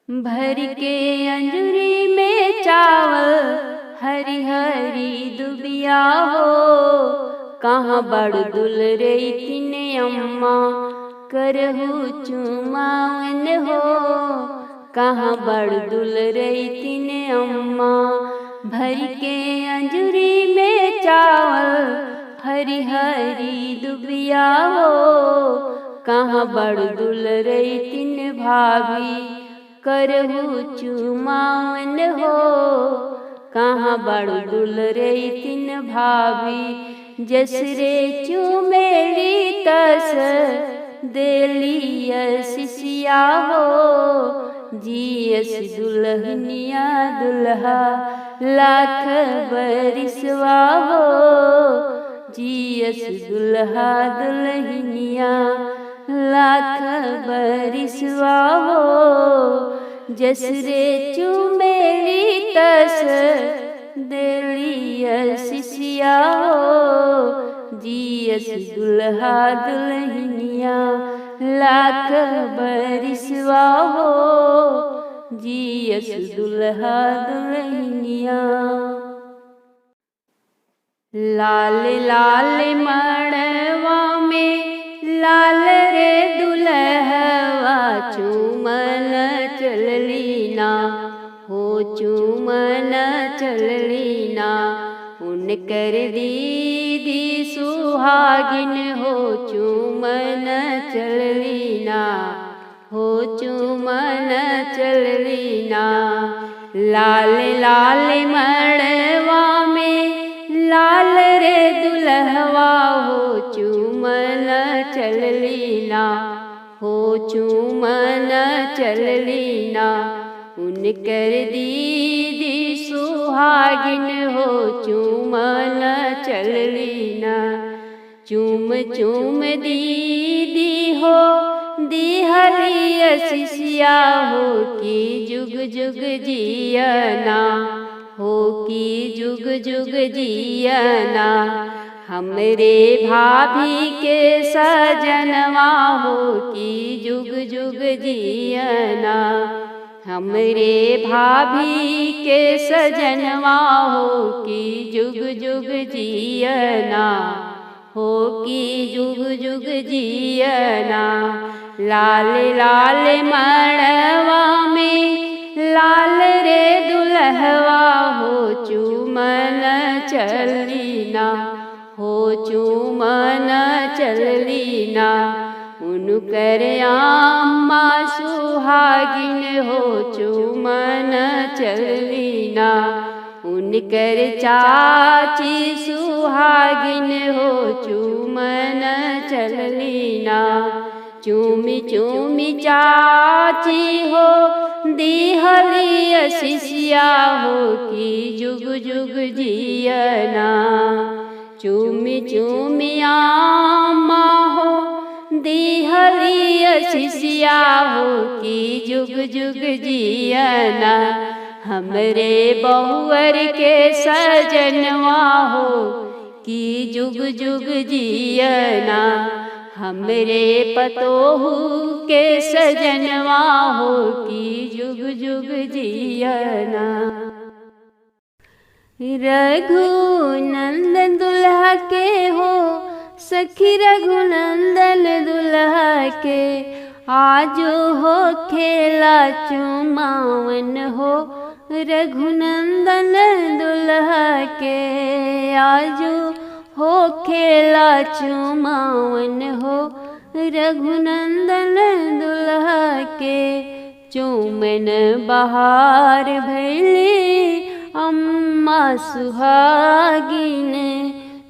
भर के अंजूरी में चावल हरी हरी दुबिया हो। कहाँ बड़ दुल रे तिने अम्मा करहु चुमावन हो। कहाँ बड़ दुल रे तिने अम्मा भर के अंजूरी में चावल हरी हरी दुबिया हो। कहाँ बड़ दुल रे तिन भाभी करहु चुमावन हो। कहाँ बड़ दुल रे तिन भाभी जसरे चुमेली तस देली सिसिया हो। जियस दुल्हनिया दुल्हा लाख बरिसवा हो। जियस दुल्हा दुल्हनिया लाख बरिसवा हो। जसरे चुमेली तस देली सिसिया हो। जियस दुल्हा दुल्हनिया लाख बरिसवा हो। जियस दुल्हा दुल्हनिया। लाल लाल मड़वा में लाल रे दुल्हवा चुमन चलली ना हो। चुमन चलली ना उनकर दीदी सुहागिन हो। चुमन चलली ना हो। चुमन चलली ना। लाल लाल मड़वा में लाल रे दुल्हवा हो। चुमन चलली ना हो। चुमन चलली ना उनकर दीदी सुहागिन हो। चुमन चलली ना। चूम चूम दीदी हो दिहली सिसिया हो। कि जुग जुग जियना हो। कि जुग जुग जियना हमरे भाभी के सजनवा हो। कि जुग जुग जियना हमरे भाभी के सजनवा हो। कि जुग जुग जियना हो। कि जुग जुग जियना। लाल लाल मड़वा में लाल रे दुल्हवा हो। चुमन चलली ना हो। चुमन चलली ना उनकर अम्मा सुहागिन हो। चुमन चलली ना उनकर चाची सुहागिन हो। चुमन चलली ना। चूमी चूमी चाची हो दिहली सिसिया हो। कि जुग जुग जियना। चूमी चूमी अम्मा हो दिहली सिसिया हो। कि जुग जुग जियना हमरे बहुवर के सजनवा हो। कि जुग जुग जियना हमरे पतोहू के सजनवा हो। कि जुग जुग जियना। रघुनंदन दुल्हा के हो सखी रघुनंदन दुल्हा के आजो हो खेला चुमावन हो। रघुनंदन दुल्हा के आजो हो खेला चुमावन हो। रघुनंदन दुल्हा के चुमन बहार भैली अम्मा सुहागिन।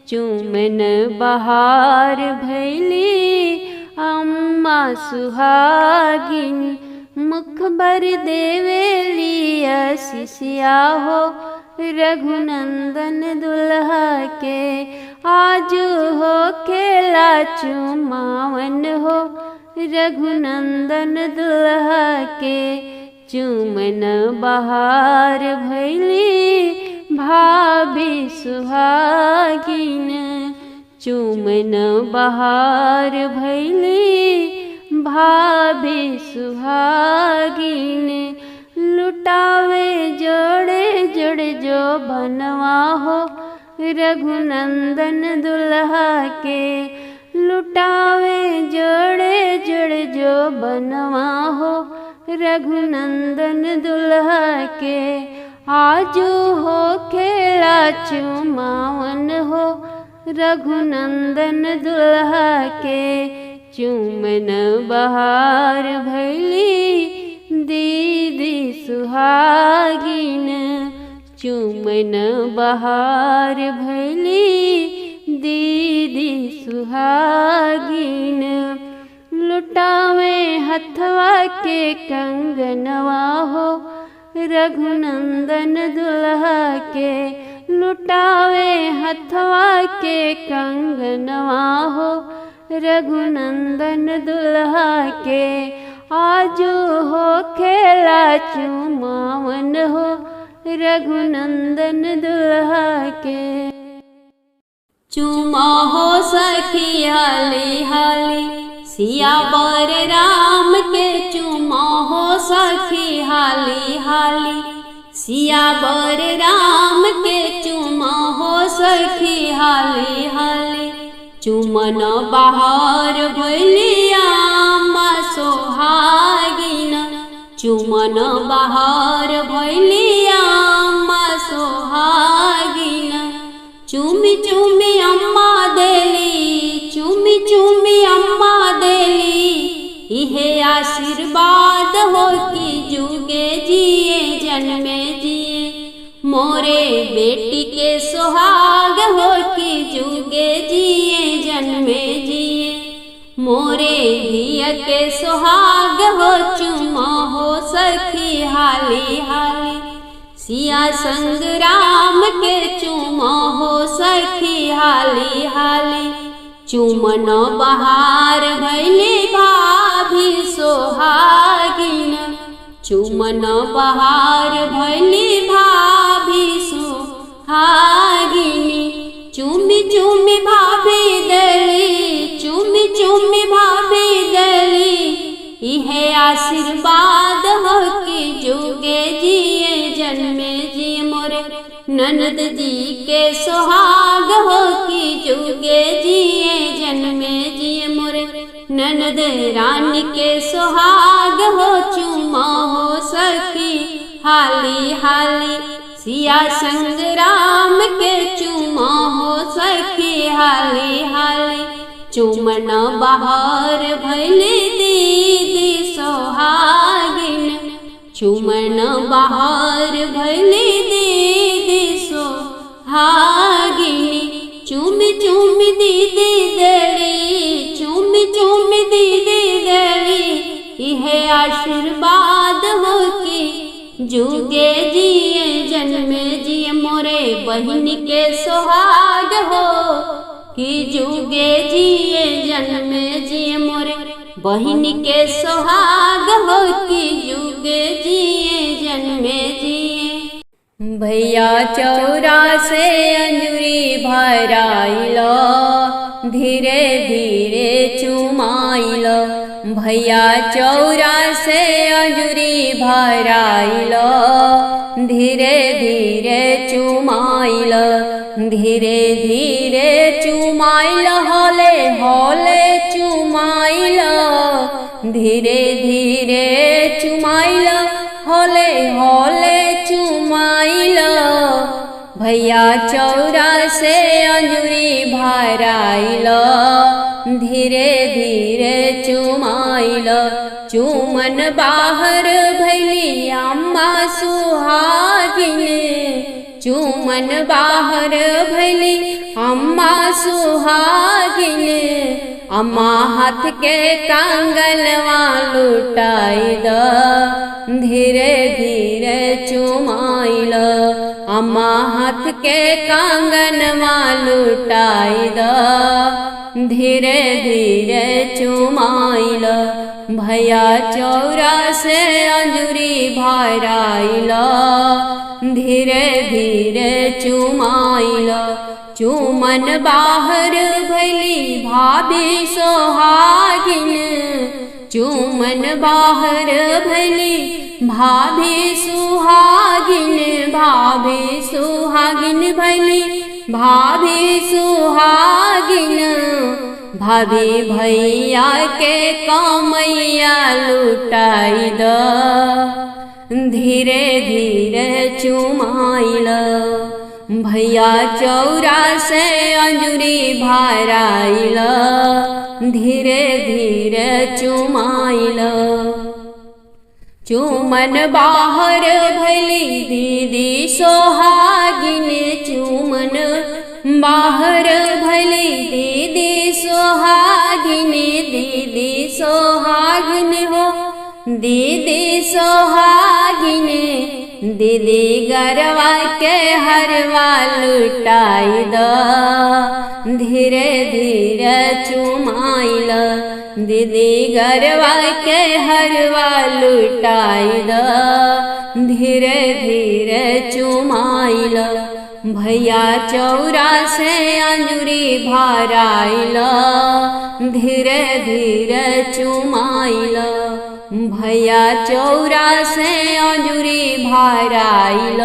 चुमन बहार भैली अम्मा सुहागिन। मुख बर देवेली सिसिया हो। रघुनंदन दुल्हा के आज हो खेला चुमावन हो। रघुनंदन दुल्हा के चुमन बहार भैली भाभी सुहागिन। चुमन बहार भैली भाभी सुहागिन। रघुनंदन दुल्हा के, लुटावे जोड़े जोड़े जो बनवा हो रघुनंदन दुल्हा के। आजू हो खेला चुमावन हो रघुनंदन दुल्हा के। चुमन बहार भैली दीदी सुहागिन, चुमन बहार भैली दीदी सुहागिन। लुटावे हथवा के कंगनवा हो रघुनंदन दुल्हा के, लुटावे हथवा के कंगनवा हो रघुनंदन दुल्हा के। आजू हो खेला चुमावन हो रघुनंदन दुल्हा के। चुमा हो सखी हाली हाली सियावर राम के, चुमा हो सखी हाली हाली सियावर राम के, चुमा हो सखी हाली हाली। चुमन बहार भैलिया सोहागिन, चुमन बहार भैलिया सोहागिन। चुमी चुमी अम्मा देली, चुमी चुमी अम्मा देली, इहे आशीर्वाद हो कि जुगे जिए जन्मे जिए। मोरे बेटी के सुहाग हो कि जुगे जिए जन्मे जिए। मोरे धिया के सुहाग हो चुमा हो सखी हाली हाली सिया संग राम के, चुमा हो सखी हाली हाली। चुमन बहार भैली भाभी सोहागिन, चुमन बहार भैली भाभी सोहागिनी। चुमी चुमी भाभी दली, चुमी चुमी भाभी दली, इहे आशीर्वाद हो कि जुगे जिए जन्मे जिए। मोरे ननद जी के सुहाग हो कि जुगे जिए जन्मे जिए। मोरे ननद रानी के सुहाग हो चुमा हो सखी हाली हाली सिया संग राम के, चुमा हो सखी हाली हाली। चुमन बहार भैली दीदी सोहागिन, चुमन बहार भैली दीदी सोहागिनी। चुमी चुमी दीदी देली, चुमी चुमी दीदी देली, इहे आशीर्वाद हो कि जुगे जिए जन्मे जिए। मोरे बहन के सुहाग हो कि जुगे जिए जन्मे जिए। मोरे बहन के सुहाग हो कि जुगे जिए जन्मे जिए। भैया चौरा से अंजुरी भराइलो, धीरे धीरे चुमाइलो। भैया चौरा से अंजुरी भराइलो, धीरे धीरे चुमाइलो। धीरे धीरे चुमाइलो, होले होले चुमाइलो। धीरे धीरे चुमाइलो, होले होले चुमाइलो। भैया चौरा से अंजुरी भराइलो, धीरे धीरे चुमाइलो। चुमन बाहर भैली अम्मा सुहागिन, चुमन बाहर भैली अम्मा सुहागिन। अम्मा हाथ के कंगनवा लुटाई द, धीरे धीरे चुमाइल। अम्मा हाथ के कंगनवा लुटाई द, धीरे धीरे चुमाइल। भैया चौरा से अंजुरी भराइल, धीरे धीरे चुमाइल। चुमन बाहर भैली भाभी सोहागिन, चुमन बाहर भैली भाभी सुहागिन। भाभी सुहागिन भैली भाभी सुहागिन भाभी भैया के कमैया लुटाई द धीरे धीरे चुमाइल भैया चौरा से अंजुरी भराइल धीरे धीरे चुमाइल चुमन बाहर भैली दीदी सोहागिन चुमन बाहर भैली दीदी सोहागिन दीदी सोहागिन हो दीदी सोहागिन दीदी गरवा के हरवा लुटाई द धीरे धीरे चुमाइल दीदी गरवा के हरवा लुटाई द धीरे धीरे चुमाइल भैया चौरा से अंजुरी भराइल धीरे धीरे चुमाइल भैया चौरा से अंजुरी भराइल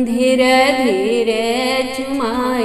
धीरे धीरे चुमाइल।